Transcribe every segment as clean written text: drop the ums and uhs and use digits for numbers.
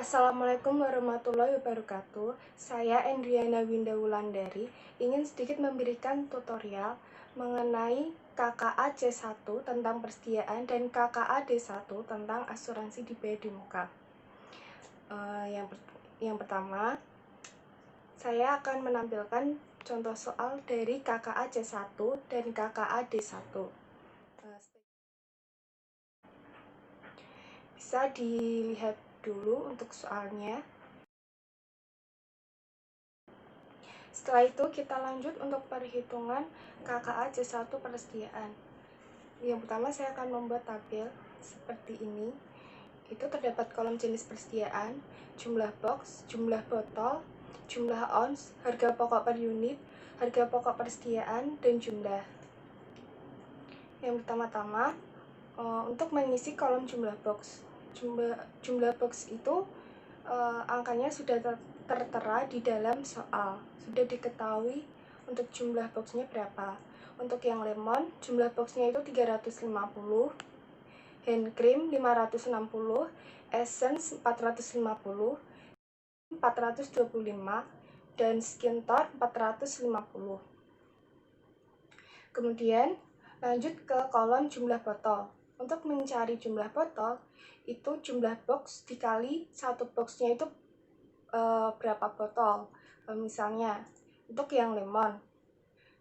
Assalamualaikum warahmatullahi wabarakatuh. Saya Endriana Winda Wulandari ingin sedikit memberikan tutorial mengenai KKA C1 tentang persediaan dan KKA D1 tentang asuransi dibayar di muka. Yang pertama, saya akan menampilkan contoh soal dari KKA C1 dan KKA D1. Bisa dilihat dulu untuk soalnya. Setelah itu kita lanjut untuk perhitungan KKA C1 persediaan. Yang pertama saya akan membuat tabel seperti ini. Itu terdapat kolom jenis persediaan, jumlah box, jumlah botol, jumlah ons, harga pokok per unit, harga pokok persediaan, dan jumlah. Yang pertama-tama untuk mengisi kolom jumlah box. Jumlah box itu angkanya sudah tertera di dalam soal. Sudah diketahui untuk jumlah boxnya berapa. Untuk yang lemon, jumlah boxnya itu 350, hand cream 560, essence 450, 425, dan skin tone 450. Kemudian lanjut ke kolom jumlah botol. Untuk mencari jumlah botol, itu jumlah box dikali satu boxnya itu berapa botol. Misalnya untuk yang lemon,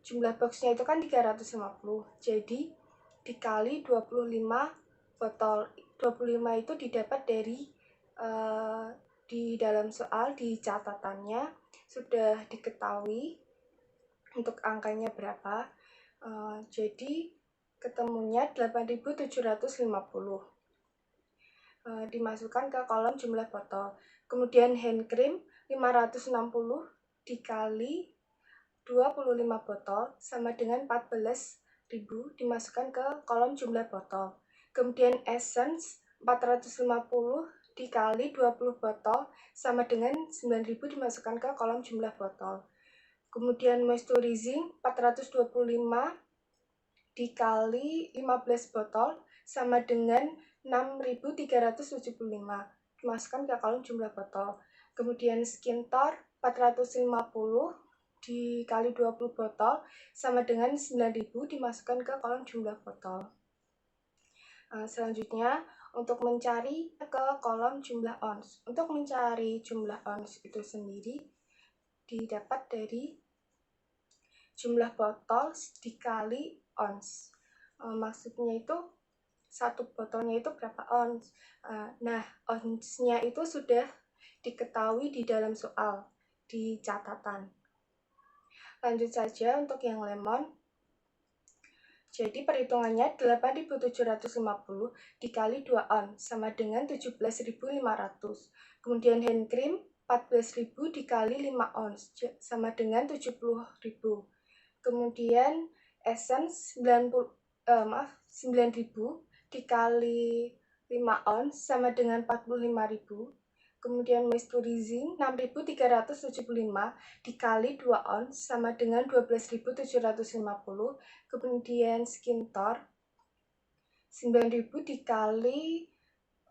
jumlah boxnya itu kan 350, jadi dikali 25 botol. 25 itu didapat dari di dalam soal, di catatannya sudah diketahui untuk angkanya berapa. Jadi ketemunya 8.750. Dimasukkan ke kolom jumlah botol. Kemudian hand cream 560 dikali 25 botol sama dengan 14.000, dimasukkan ke kolom jumlah botol. Kemudian essence 450 dikali 20 botol sama dengan 9.000, dimasukkan ke kolom jumlah botol. Kemudian moisturizing 425 dikali 15 botol sama dengan 6.375, dimasukkan ke kolom jumlah botol. Kemudian skin tone 450 dikali 20 botol sama dengan 9.000, dimasukkan ke kolom jumlah botol. Selanjutnya untuk mencari ke kolom jumlah ons. Untuk mencari jumlah ons itu sendiri didapat dari jumlah botol dikali ons. Maksudnya itu satu botolnya itu berapa ons. Nah, onsnya itu sudah diketahui di dalam soal, di catatan. Lanjut saja untuk yang lemon. Jadi perhitungannya 8.750 dikali 2 ons sama dengan 17.500. Kemudian hand cream 14.000 dikali 5 ons sama dengan 70.000. Kemudian essence 9.000 dikali 5 ons sama dengan 45.000. Kemudian moisturizing 6.375 dikali 2 ons sama dengan 12.750. Kemudian skin tone 9.000 dikali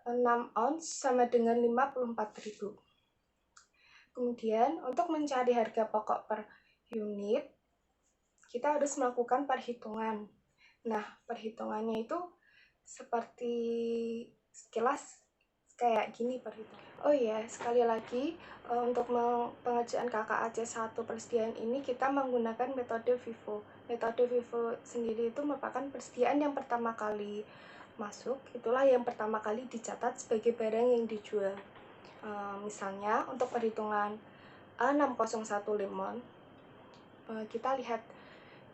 6 ons sama dengan 54.000. Kemudian untuk mencari harga pokok per unit, kita harus melakukan perhitungan. Nah, perhitungannya itu seperti sekilas kayak gini perhitungan. Oh iya, sekali lagi untuk pengerjaan KKA C1 persediaan ini kita menggunakan metode FIFO. Metode FIFO sendiri itu merupakan persediaan yang pertama kali masuk, itulah yang pertama kali dicatat sebagai barang yang dijual. Misalnya untuk perhitungan A601 lemon, kita lihat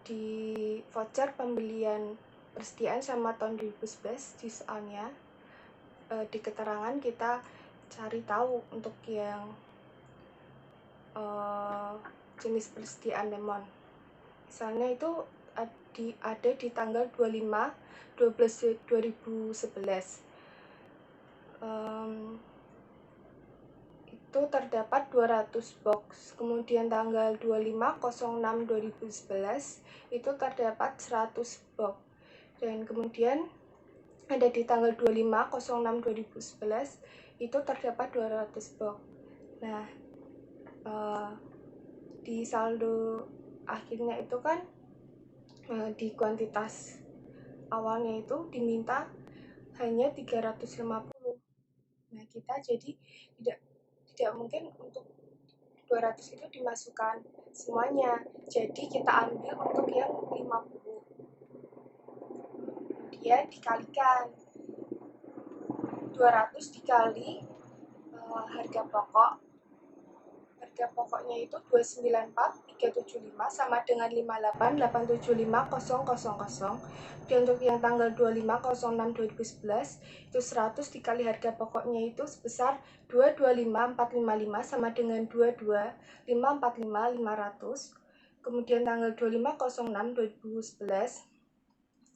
di voucher pembelian persediaan sama tahun 2011 di soalnya, di keterangan kita cari tahu untuk yang jenis persediaan lemon. Misalnya itu ada di tanggal 25/12/2011. Itu terdapat 200 box. Kemudian tanggal 25/06/2011 itu terdapat 100 box. Dan kemudian ada di tanggal 25/06/2011 itu terdapat 200 box. Nah, di saldo akhirnya itu kan di kuantitas awalnya itu diminta hanya 350. Nah, kita jadi tidak mungkin untuk 200 itu dimasukkan semuanya. Jadi kita ambil untuk yang 50. Kemudian dikalikan 200 dikali harga pokoknya itu 294.375 sama dengan 58.875.000. Dan untuk yang tanggal 25/06/2011 itu 100 dikali harga pokoknya itu sebesar 225.455 sama dengan 22.545.500. Kemudian tanggal 25/06/2011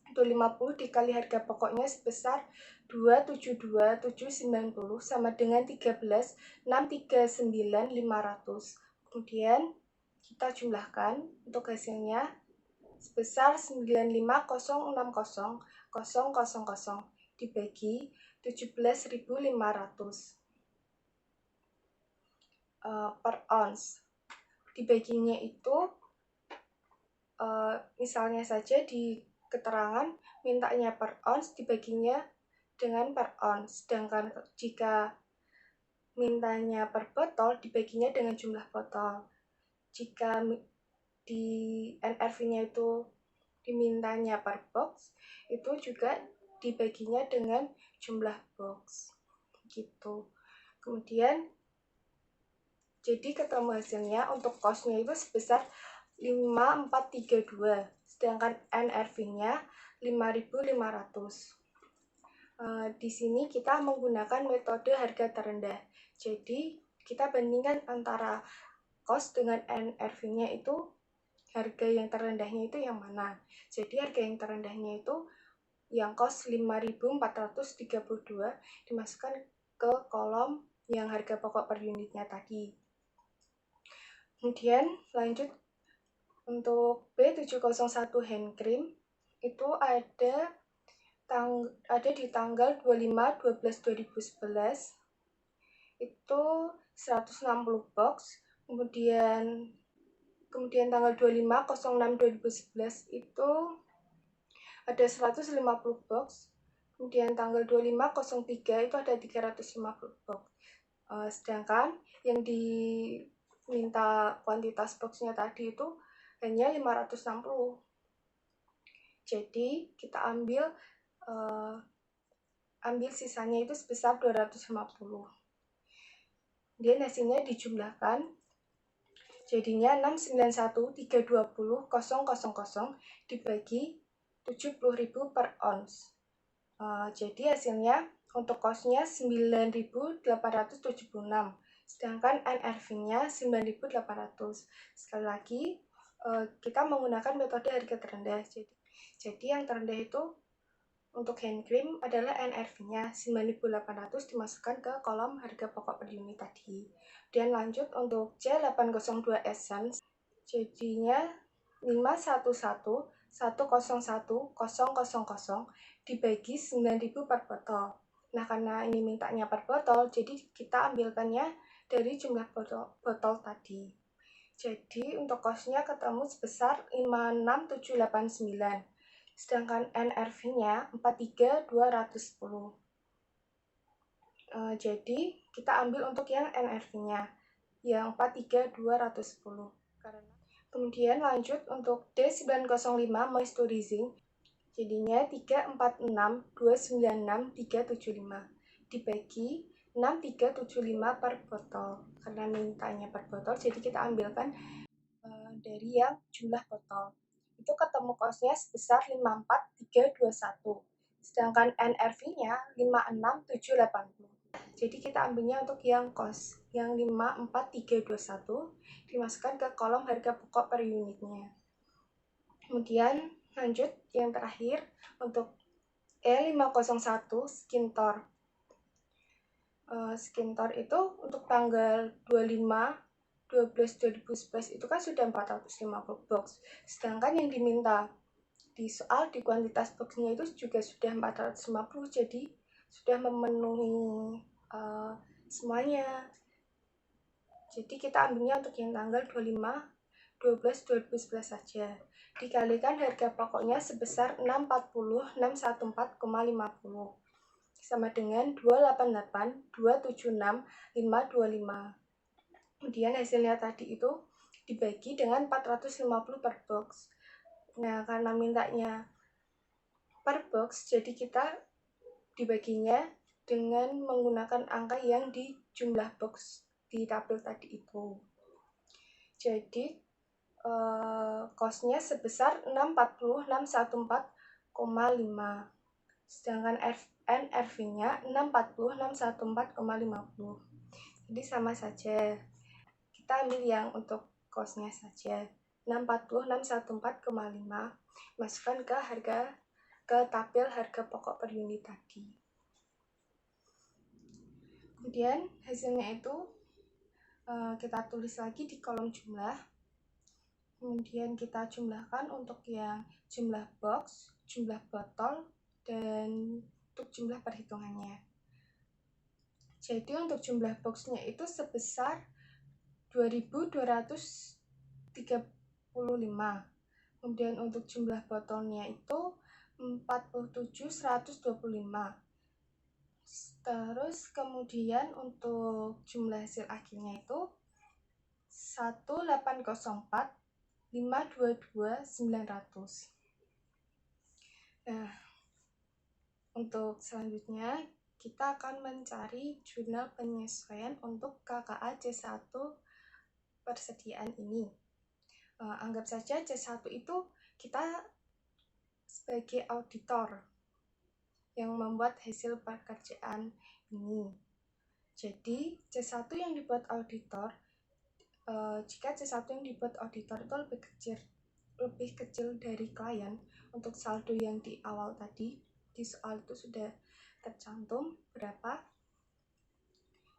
itu 50 dikali harga pokoknya sebesar 272.790 sama dengan 13.639.500. Kemudian kita jumlahkan untuk hasilnya sebesar 95.060.000 dibagi 17.500 per ons. Dibaginya itu misalnya saja di keterangan mintanya per ons dibaginya dengan per ons, sedangkan jika mintanya per botol dibaginya dengan jumlah botol. Jika di NRV-nya itu dimintanya per box, itu juga dibaginya dengan jumlah box gitu. Kemudian jadi ketemu hasilnya untuk cost-nya itu sebesar 5.432, sedangkan NRV-nya 5.500. Di sini kita menggunakan metode harga terendah. Jadi kita bandingkan antara cost dengan NRV-nya itu harga yang terendahnya itu yang mana. Jadi harga yang terendahnya itu yang cost 5.432 dimasukkan ke kolom yang harga pokok per unitnya tadi. Kemudian lanjut untuk B701 hand cream itu ada di tanggal 25/12/2011 itu 160 box. Kemudian tanggal 25/06/2011 itu ada 150 box. Kemudian tanggal 25/03 itu ada 350 box. Sedangkan yang diminta kuantitas boxnya tadi itu hanya 560. Jadi kita ambil sisanya itu sebesar 250. Kemudian hasilnya dijumlahkan jadinya 691.320.000 dibagi 70.000 per ons. Jadi hasilnya untuk cost-nya 9.876, sedangkan NRV-nya 9.800. Sekali lagi kita menggunakan metode harga terendah. Jadi yang terendah itu untuk hand cream adalah NRV-nya 9.800 dimasukkan ke kolom harga pokok per unit tadi. Dan lanjut untuk C802 Essence, jadinya 511.101.000 dibagi 9.000 per botol. Nah, karena ini mintanya per botol, jadi kita ambilkannya dari jumlah botol tadi. Jadi untuk cost-nya ketemu sebesar 56.789. Sedangkan NRV-nya 43.210. Jadi kita ambil untuk yang NRV-nya yang 43.210. Kemudian lanjut untuk D905 moisturizing, jadinya 346.296.375 dibagi 6.375 per botol. Karena mintanya per botol, jadi kita ambilkan dari yang jumlah botol. Itu ketemu cost-nya sebesar 54.321. Sedangkan NRV-nya 56.780. Jadi kita ambilnya untuk yang cost yang 54321 dimasukkan ke kolom harga pokok per unitnya. Kemudian lanjut yang terakhir untuk E501 Skin Tore. Skin Tore itu untuk tanggal 25/12/2011 itu kan sudah 450 box. Sedangkan yang diminta di soal di kuantitas boxnya itu juga sudah 450, jadi sudah memenuhi semuanya. Jadi kita ambilnya untuk yang tanggal 25/12/2011 saja. Dikalikan harga pokoknya sebesar 640.614,50 sama dengan 288.276.525. Kemudian hasilnya tadi itu dibagi dengan 450 per box. Nah, karena mintanya per box, jadi kita dibaginya dengan menggunakan angka yang di jumlah box di tabel tadi itu. Jadi cost-nya sebesar 640.614,5, sedangkan NRV-nya 640.614,50. Jadi sama saja. Kita ambil yang untuk cost-nya saja. 640.614,5 masukkan ke tabel harga pokok per unit tadi. Kemudian hasilnya itu kita tulis lagi di kolom jumlah. Kemudian kita jumlahkan untuk yang jumlah box, jumlah botol, dan untuk jumlah perhitungannya. Jadi untuk jumlah boxnya itu sebesar 2.235. Kemudian untuk jumlah botolnya itu 47.125. Terus kemudian untuk jumlah hasil akhirnya itu 1.804.522.900. Nah, untuk selanjutnya kita akan mencari jurnal penyesuaian untuk KKA C1 persediaan ini. Anggap saja C1 itu kita sebagai auditor yang membuat hasil pekerjaan ini. Jadi C1 yang dibuat auditor, jika C1 yang dibuat auditor itu lebih kecil dari klien, untuk saldo yang di awal tadi di soal itu sudah tercantum berapa,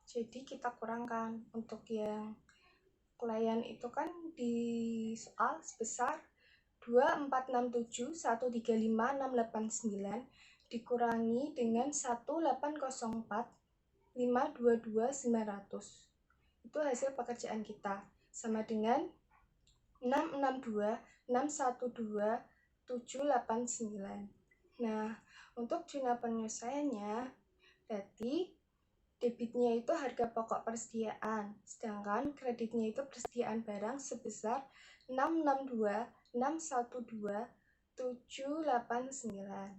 jadi kita kurangkan. Untuk yang klien itu kan di soal sebesar 2.467.135.689 dikurangi dengan 1.804.522.900. Itu hasil pekerjaan kita, sama dengan 662.612.789. Nah, untuk jurnal penyesuaiannya berarti debitnya itu harga pokok persediaan, sedangkan kreditnya itu persediaan barang sebesar 662.612.789.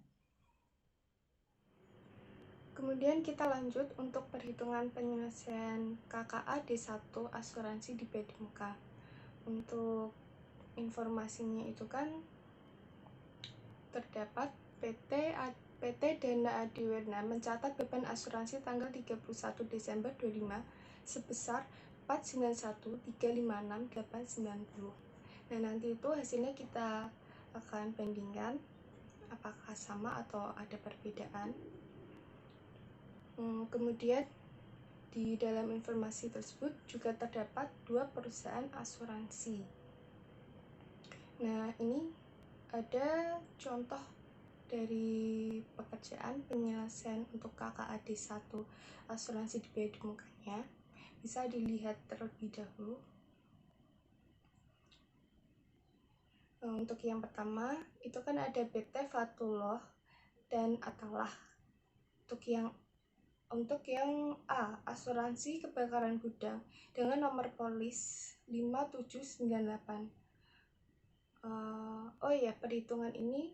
Kemudian kita lanjut untuk perhitungan penyelesaian KKA D1 asuransi di bed muka. Untuk informasinya itu kan terdapat PT Dana Adiwerna mencatat beban asuransi tanggal 31 Desember 25 sebesar 491.356.890. Nah, nanti itu hasilnya kita akan bandingkan apakah sama atau ada perbedaan. Kemudian di dalam informasi tersebut juga terdapat 2 perusahaan asuransi. Nah, ini ada contoh dari pekerjaan penyelesaian untuk KKA D1 asuransi di bed mukanya. Bisa dilihat terlebih dahulu. Untuk yang pertama itu kan ada PT Fatullah dan Atalah. Untuk yang A, asuransi kebakaran gudang dengan nomor polis 5798. Perhitungan ini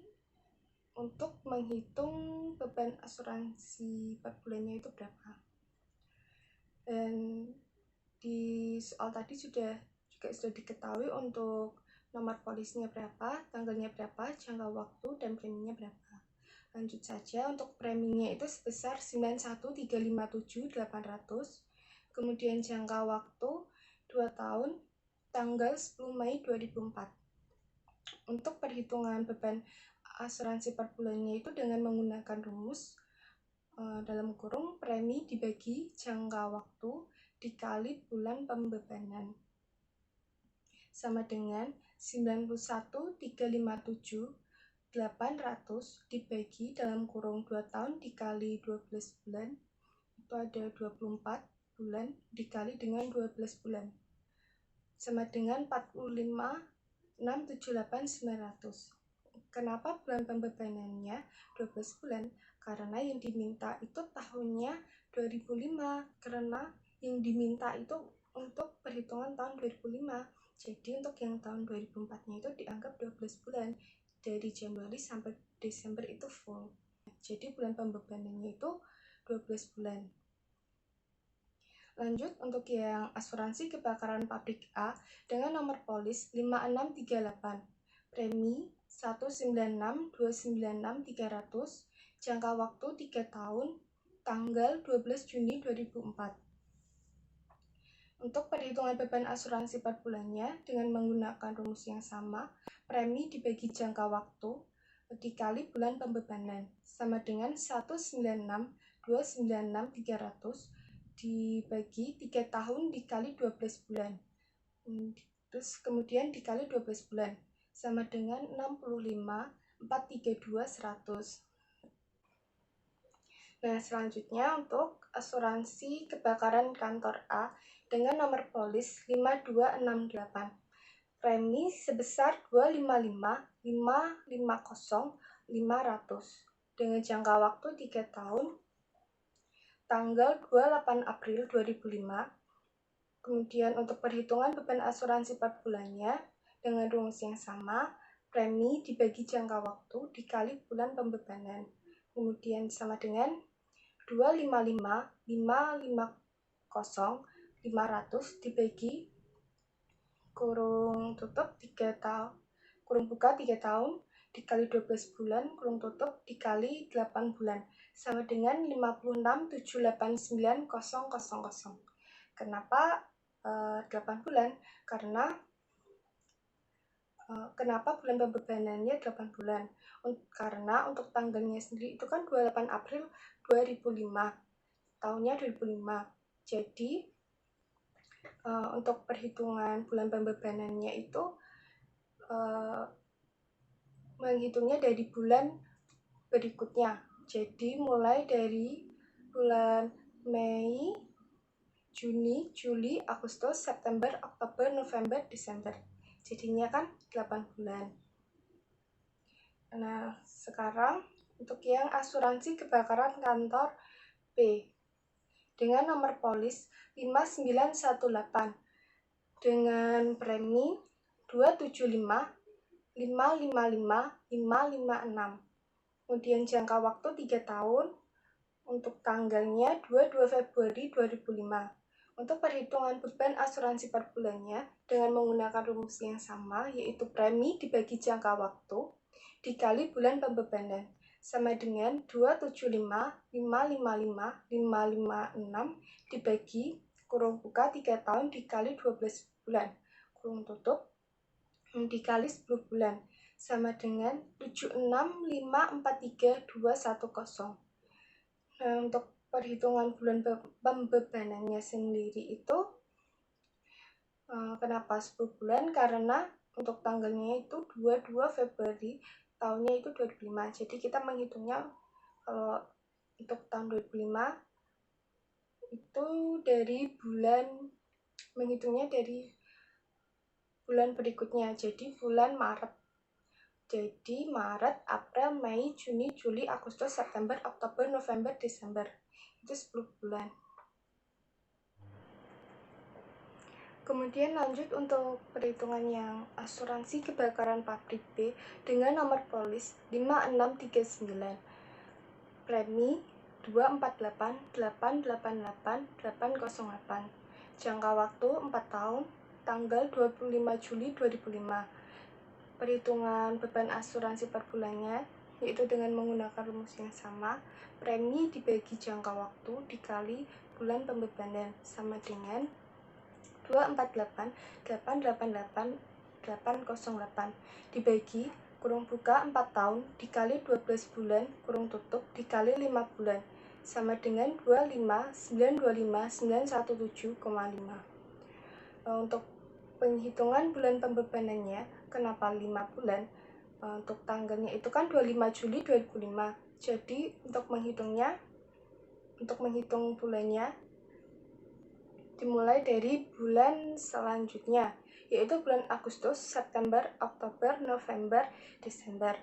untuk menghitung beban asuransi per bulannya itu berapa. Dan di soal tadi juga diketahui untuk nomor polisnya berapa, tanggalnya berapa, jangka waktu, dan preminya berapa. Lanjut saja, untuk preminya itu sebesar 91.357.800. Kemudian jangka waktu 2 tahun, tanggal 10 Mei 2004. Untuk perhitungan beban asuransi per bulannya itu dengan menggunakan rumus dalam kurung premi dibagi jangka waktu dikali bulan pembebanan sama dengan 91.357.800 800 dibagi dalam kurung 2 tahun dikali 12 bulan, itu ada 24 bulan dikali dengan 12 bulan, sama dengan 45.678.900. Kenapa bulan pembebanannya 12 bulan? Karena yang diminta itu tahunnya 2005, karena yang diminta itu untuk perhitungan tahun 2005. Jadi untuk yang tahun 2004-nya itu dianggap 12 bulan. Dari Januari sampai Desember itu full. Jadi bulan pembebanannya itu 12 bulan. Lanjut untuk yang asuransi kebakaran pabrik A dengan nomor polis 5638. Premi 196.296.300, jangka waktu 3 tahun, tanggal 12 Juni 2004. Untuk perhitungan beban asuransi per bulannya dengan menggunakan rumus yang sama, premi dibagi jangka waktu dikali bulan pembebanan sama dengan 196.296.300 dibagi 3 tahun dikali 12 bulan. Terus kemudian dikali 12 bulan sama dengan 65.432.100. Nah, selanjutnya untuk asuransi kebakaran kantor A dengan nomor polis 5268. Premi sebesar 255.550.500 dengan jangka waktu 3 tahun, tanggal 28 April 2005. Kemudian untuk perhitungan beban asuransi per bulannya dengan rumus yang sama, premi dibagi jangka waktu dikali bulan pembebanan. Kemudian sama dengan 255.550.500 dibagi kurung tutup 3 tahun, kurung buka 3 tahun dikali 12 bulan, kurung tutup dikali 8 bulan, sama dengan 56.789.000. Kenapa 8 bulan? Kenapa bulan pembebanannya 8 bulan? Karena untuk tanggalnya sendiri itu kan 28 April 2005, tahunnya 2005. Jadi untuk perhitungan bulan pembebanannya itu menghitungnya dari bulan berikutnya. Jadi mulai dari bulan Mei, Juni, Juli, Agustus, September, Oktober, November, Desember. Jadinya kan 8 bulan. Nah, sekarang untuk yang asuransi kebakaran kantor B dengan nomor polis 5918 dengan premi 275.555.556. Kemudian jangka waktu 3 tahun, untuk tanggalnya 22 Februari 2005. Untuk perhitungan beban asuransi per bulannya dengan menggunakan rumus yang sama, yaitu premi dibagi jangka waktu dikali bulan pembebanan sama dengan 275.555.556 dibagi kurung buka 3 tahun dikali 12 bulan, kurung tutup dikali 10 bulan sama dengan 76.543.210. Nah, untuk perhitungan bulan pembebanannya sendiri itu kenapa 10 bulan? Karena untuk tanggalnya itu 22 Februari, tahunnya itu 2005. Jadi kita menghitungnya kalau untuk tahun 2005 itu dari bulan, menghitungnya dari bulan berikutnya, jadi bulan Maret. Jadi Maret, April, Mei, Juni, Juli, Agustus, September, Oktober, November, Desember. Itu 10 bulan. Kemudian lanjut untuk perhitungan yang asuransi kebakaran pabrik B dengan nomor polis 5639. Premi 248.888.808. Jangka waktu 4 tahun, tanggal 25 Juli 2005. Perhitungan beban asuransi per bulannya yaitu dengan menggunakan rumus yang sama, premi dibagi jangka waktu dikali bulan pembebanan sama dengan 248.888.808 dibagi kurung buka 4 tahun dikali 12 bulan kurung tutup dikali 5 bulan sama dengan 25.925.917,5. Untuk penghitungan bulan pembebanannya, kenapa 5 bulan? untuk tanggalnya itu kan 25 Juli 2005. Jadi untuk menghitung bulannya dimulai dari bulan selanjutnya, yaitu bulan Agustus, September, Oktober, November, Desember.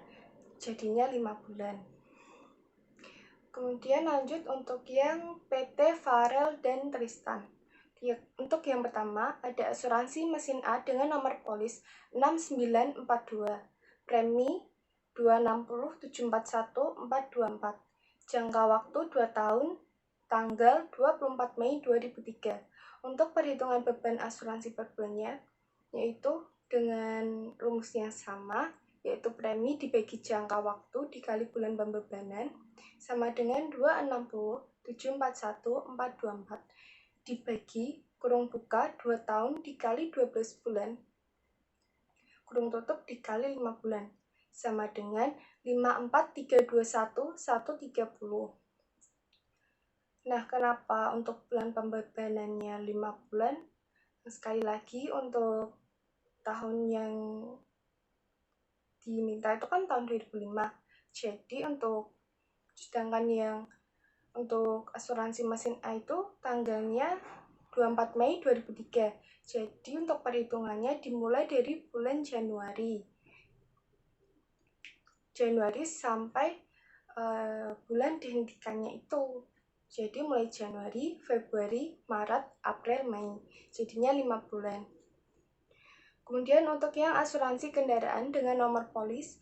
Jadinya 5 bulan. Kemudian lanjut untuk yang PT Farel dan Tristan. Untuk yang pertama, ada asuransi mesin A dengan nomor polis 6942, premi 260741424, jangka waktu 2 tahun, tanggal 24 Mei 2003. Untuk perhitungan beban asuransi per bulannya, yaitu dengan rumus yang sama, yaitu premi dibagi jangka waktu dikali bulan pembebanan, sama dengan 260741424 dibagi kurung buka 2 tahun dikali 12 bulan kurung tutup dikali 5 bulan sama dengan 54321 130. Nah, kenapa untuk bulan pembebanannya 5 bulan? Sekali lagi, untuk tahun yang diminta itu kan tahun 2005. Jadi sedangkan yang untuk asuransi mesin A itu tanggalnya 24 Mei 2003. Jadi untuk perhitungannya dimulai dari bulan Januari sampai bulan dihentikannya itu. Jadi mulai Januari, Februari, Maret, April, Mei. Jadinya 5 bulan. Kemudian untuk yang asuransi kendaraan dengan nomor polis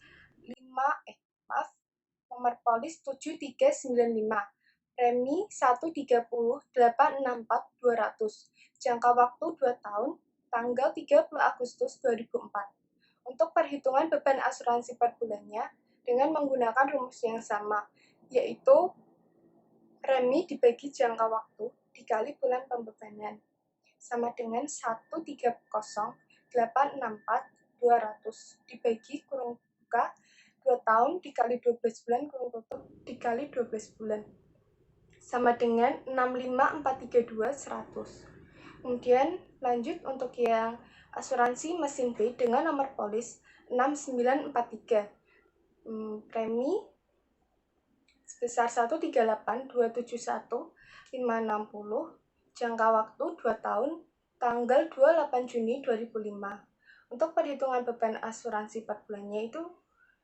nomor polis 7395, premi 130.864.200, jangka waktu 2 tahun, tanggal 30 Agustus 2004. Untuk perhitungan beban asuransi per bulannya dengan menggunakan rumus yang sama, yaitu premi dibagi jangka waktu dikali bulan pembebanan, sama dengan 130.864.200 dibagi kurung buka 2 tahun dikali 12 bulan kurung tutup dikali 12 bulan, sama dengan 65432.100. Kemudian lanjut untuk yang asuransi mesin B dengan nomor polis 6943, premi sebesar 138.271.560, jangka waktu 2 tahun, tanggal 28 Juni 2005. Untuk perhitungan beban asuransi per bulannya itu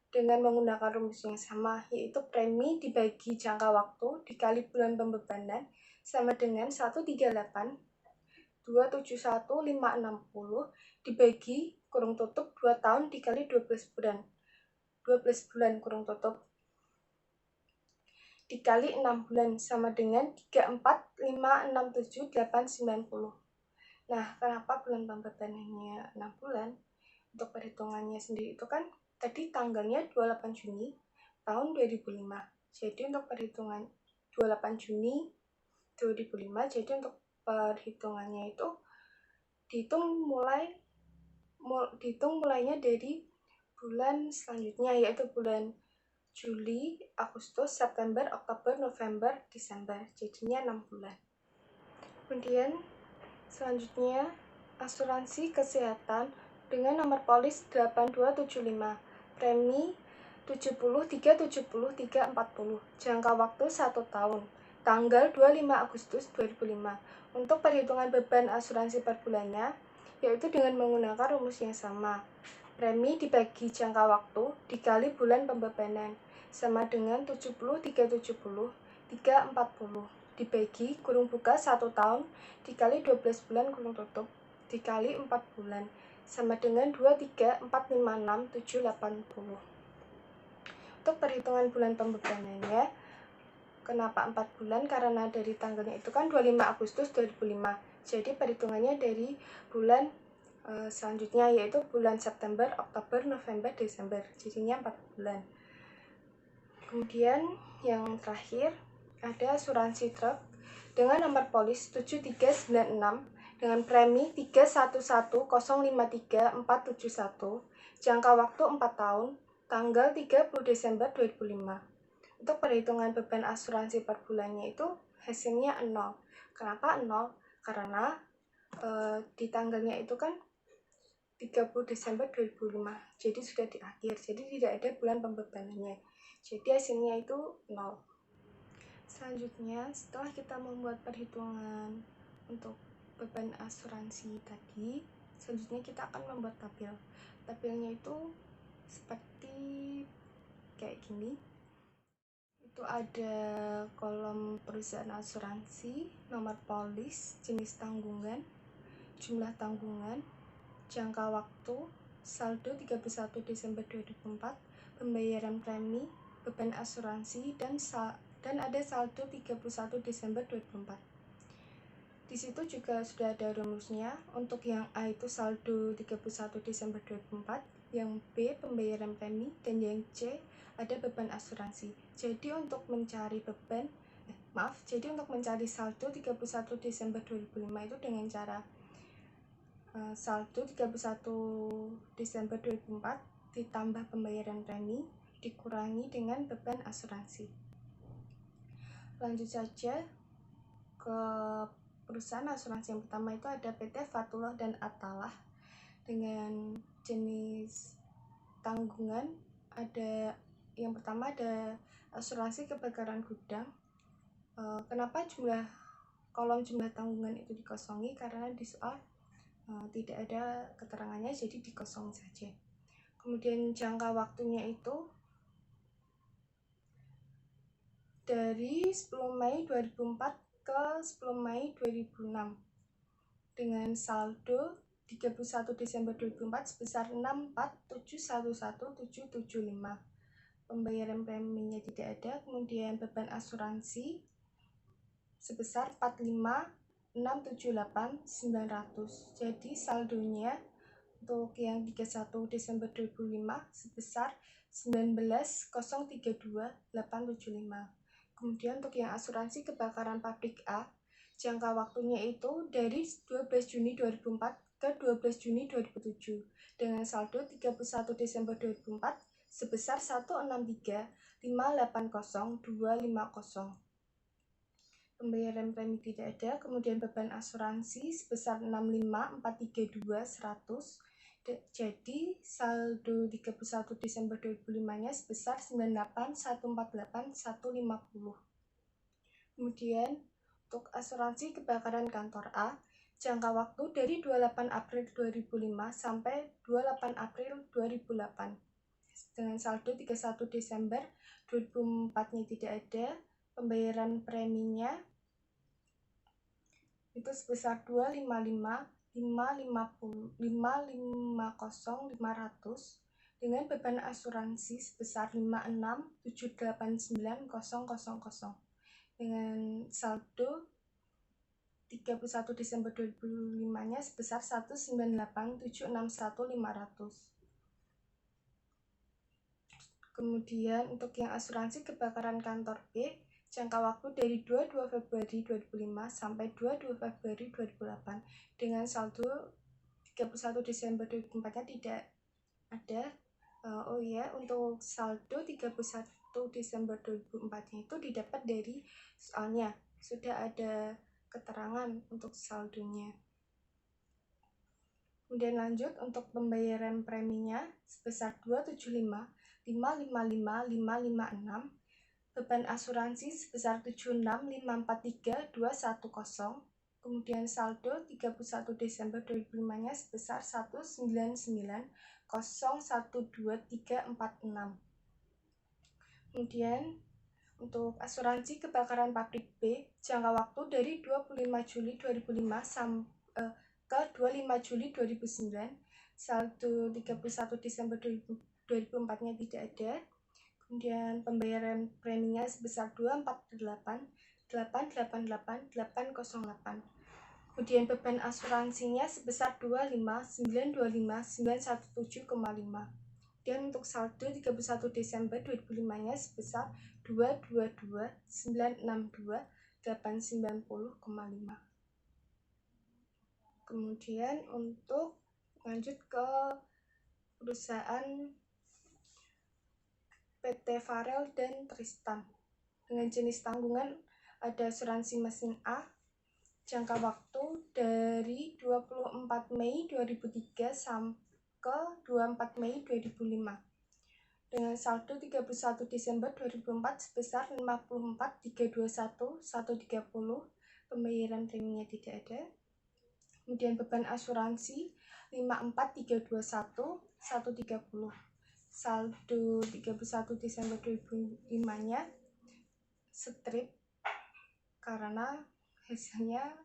dengan menggunakan rumus yang sama, yaitu premi dibagi jangka waktu dikali bulan pembebanan sama dengan 138.271.560 dibagi kurung tutup 2 tahun dikali 12 bulan kurung tutup dikali 6 bulan sama dengan 34.567.890. Nah, kenapa bulan pembebanannya 6 bulan? Untuk perhitungannya sendiri itu kan tadi tanggalnya 28 Juni tahun 2005. Jadi untuk perhitungan 28 Juni 2005, jadi untuk perhitungannya itu dihitung mulainya dari bulan selanjutnya, yaitu bulan Juli, Agustus, September, Oktober, November, Desember. Jadinya 6 bulan. Kemudian selanjutnya asuransi kesehatan dengan nomor polis 8275, premi 70.370.340, jangka waktu 1 tahun, tanggal 25 Agustus 2005. Untuk perhitungan beban asuransi per bulannya, yaitu dengan menggunakan rumus yang sama, premi dibagi jangka waktu dikali bulan pembebanan, sama dengan 70.370.340 dibagi kurung buka 1 tahun dikali 12 bulan kurung tutup dikali 4 bulan sama dengan 23.456.780. Untuk perhitungan bulan pembebanannya, kenapa 4 bulan? Karena dari tanggalnya itu kan 25 Agustus 2005. Jadi perhitungannya dari bulan selanjutnya, yaitu bulan September, Oktober, November, Desember. Jadinya 4 bulan. Kemudian yang terakhir ada asuransi truk dengan nomor polis 7396 dengan premi 311053471, jangka waktu 4 tahun, tanggal 30 Desember 2005. Untuk perhitungan beban asuransi per bulannya itu hasilnya 0. Kenapa 0? Karena di tanggalnya itu kan 30 Desember 2005. Jadi sudah di akhir. Jadi tidak ada bulan pembebanannya. Jadi hasilnya itu 0. Selanjutnya, setelah kita membuat perhitungan untuk beban asuransi tadi, selanjutnya kita akan membuat tabel. Tabelnya itu seperti kayak gini. Itu ada kolom perusahaan asuransi, nomor polis, jenis tanggungan, jumlah tanggungan, jangka waktu, saldo 31 Desember 2004, pembayaran premi, beban asuransi, dan ada saldo 31 Desember 2004. Di situ juga sudah ada rumusnya. Untuk yang A itu saldo 31 Desember 2004, yang B pembayaran premi, dan yang C ada beban asuransi. Jadi untuk mencari untuk mencari saldo 31 Desember 2005 itu dengan cara saldo 31 Desember 2004 ditambah pembayaran premi dikurangi dengan beban asuransi. Lanjut saja ke perusahaan asuransi. Yang pertama itu ada PT Fatullah dan Atalah dengan jenis tanggungan. Yang pertama ada asuransi kebakaran gudang. Kenapa kolom jumlah tanggungan itu dikosongi? Karena di soal tidak ada keterangannya, jadi dikosong saja. Kemudian jangka waktunya itu dari 10 Mei 2004 ke 10 Mei 2006 dengan saldo 31 Desember 2004 sebesar 647111775. Pembayaran preminya tidak ada. Kemudian beban asuransi sebesar 45678.900. Jadi saldonya untuk yang 31 Desember 2005 sebesar 19.032.875. Kemudian untuk yang asuransi kebakaran pabrik A, jangka waktunya itu dari 12 Juni 2004 ke 12 Juni 2007 dengan saldo 31 Desember 2004 sebesar 163.580.250. Pembayaran premi tidak ada. Kemudian beban asuransi sebesar 65.432.100. Jadi saldo 31 Desember 2005-nya sebesar 98.148.150. Kemudian untuk asuransi kebakaran kantor A, jangka waktu dari 28 April 2005 sampai 28 April 2008 dengan saldo 31 Desember 2004-nya tidak ada. Pembayaran preminya itu sebesar 250.500 dengan beban asuransi sebesar 56.789.000 dengan saldo 31 Desember 2005-nya sebesar 198.761.500. Kemudian untuk yang asuransi kebakaran kantor B, jangka waktu dari 22 Februari 2005 sampai 22 Februari 2008 dengan saldo 31 Desember 2004-nya tidak ada. Untuk saldo 31 Desember 2004-nya itu didapat dari soalnya sudah ada keterangan untuk saldonya. Kemudian lanjut untuk pembayaran preminya sebesar 275.555.556, beban asuransi sebesar 76.543.210. Kemudian saldo 31 Desember 2005-nya sebesar 199.012.346. Kemudian untuk asuransi kebakaran pabrik B, jangka waktu dari 25 Juli 2005 ke 25 Juli 2009, saldo 31 Desember 2004-nya tidak ada. Kemudian pembayaran preminya sebesar 248.888.808. Kemudian beban asuransinya sebesar 25.925.917,5. Dan untuk saldo 31 Desember 2005-nya sebesar 222.962.890,5. Kemudian untuk lanjut ke perusahaan PT Farel dan Tristan dengan jenis tanggungan ada asuransi mesin A, jangka waktu dari 24 Mei 2003 ke 24 Mei 2005 dengan saldo 31 Desember 2004 sebesar 54.321.130. Pembayaran preminya tidak ada. Kemudian beban asuransi 54.321.130. Saldo 31 Desember 2005-nya strip karena hasilnya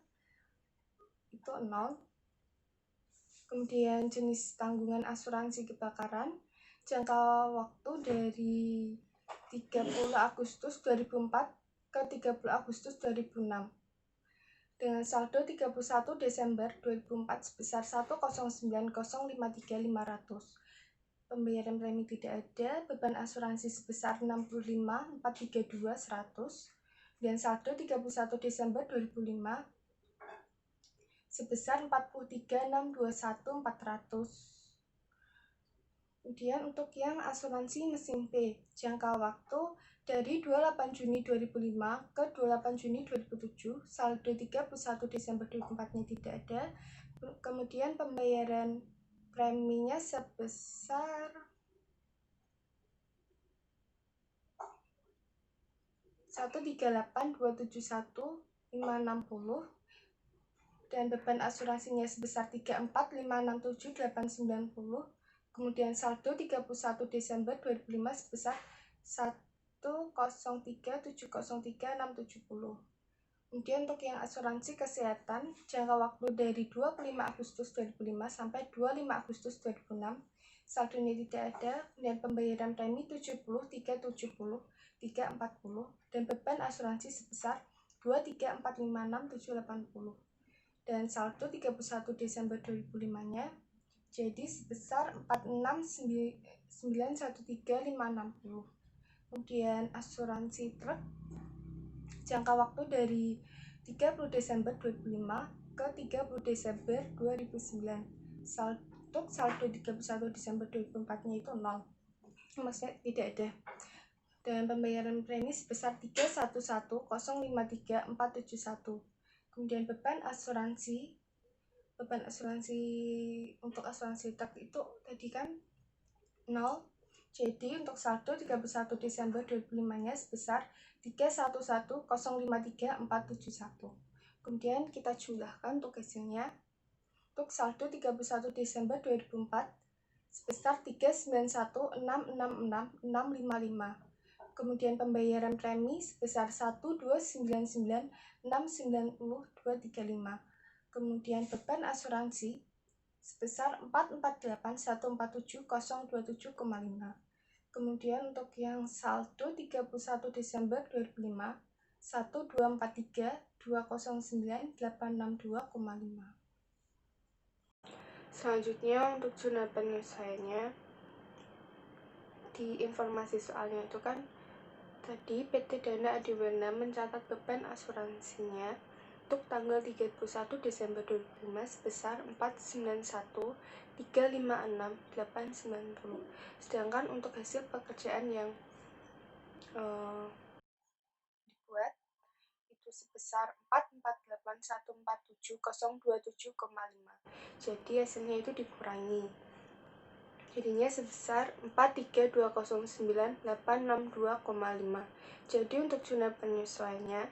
itu 0. Kemudian jenis tanggungan asuransi kebakaran, jangka waktu dari 30 Agustus 2004 ke 30 Agustus 2006 dengan saldo 31 Desember 2004 sebesar 109.053.500. Pembayaran premi tidak ada, beban asuransi sebesar 65.432.100 dan saldo 31 Desember 2005 sebesar 43.621.400. Kemudian untuk yang asuransi mesin P, jangka waktu dari 28 Juni 2005 ke 28 Juni 2007, saldo 31 Desember 2004-nya tidak ada. Kemudian pembayaran preminya sebesar 138.271.560 dan beban asuransinya sebesar 34.567.890. Kemudian saldo 31 Desember 2005 sebesar 103.703.670. Kemudian untuk yang asuransi kesehatan, jangka waktu dari 25 Agustus 2005 sampai 25 Agustus 2006, saldonya tidak ada. Kemudian pembayaran premi 70, 370, 340 dan beban asuransi sebesar 23456.780. Dan saldo 31 Desember 2005-nya jadi sebesar 46.913.560. Kemudian asuransi truk, jangka waktu dari 30 Desember 2005 ke 30 Desember 2009. Saldo 31 Desember 2004-nya itu 0. Maksudnya tidak ada. Dan pembayaran premi sebesar 311.053.471. Kemudian beban asuransi untuk asuransi truk itu tadi kan 0. Jadi untuk saldo 31 Desember 2005-nya sebesar 311.053.471. Kemudian kita jumlahkan untuk hasilnya. Untuk saldo 31 Desember 2004 sebesar 391.666.655. Kemudian pembayaran premi sebesar 1.299.690.235. Kemudian beban asuransi sebesar 448.147.027,5. Kemudian untuk yang saldo 31 Desember 2005 1243209.862,5. Selanjutnya untuk jurnal penyelesaiannya, di informasi soalnya itu kan tadi PT Dana Adiwarna mencatat beban asuransinya untuk tanggal 31 Desember 2005 sebesar 491.356.890. Sedangkan untuk hasil pekerjaan yang dibuat itu sebesar 448.147.027,5. Jadi hasilnya itu dikurangi. Jadinya sebesar 43.209.862,5. Jadi untuk jurnal penyesuaiannya,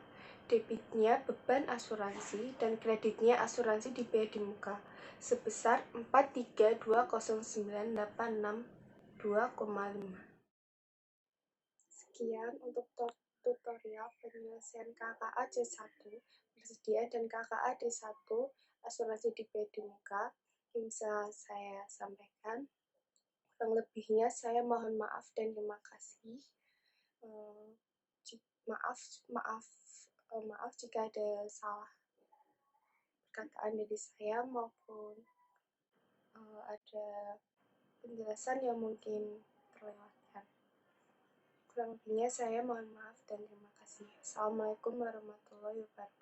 debitnya beban asuransi dan kreditnya asuransi dibayar di muka sebesar 43.209.862,5. Sekian untuk tutorial penyelesaian KKA D1 bersedia dan KKA D1 asuransi dibayar di muka yang bisa saya sampaikan. Kurang lebihnya saya mohon maaf dan terima kasih. Maaf jika ada salah perkataan dari saya maupun ada penjelasan yang mungkin terlewatkan. Kurang lebihnya saya mohon maaf dan terima kasih. Assalamualaikum warahmatullahi wabarakatuh.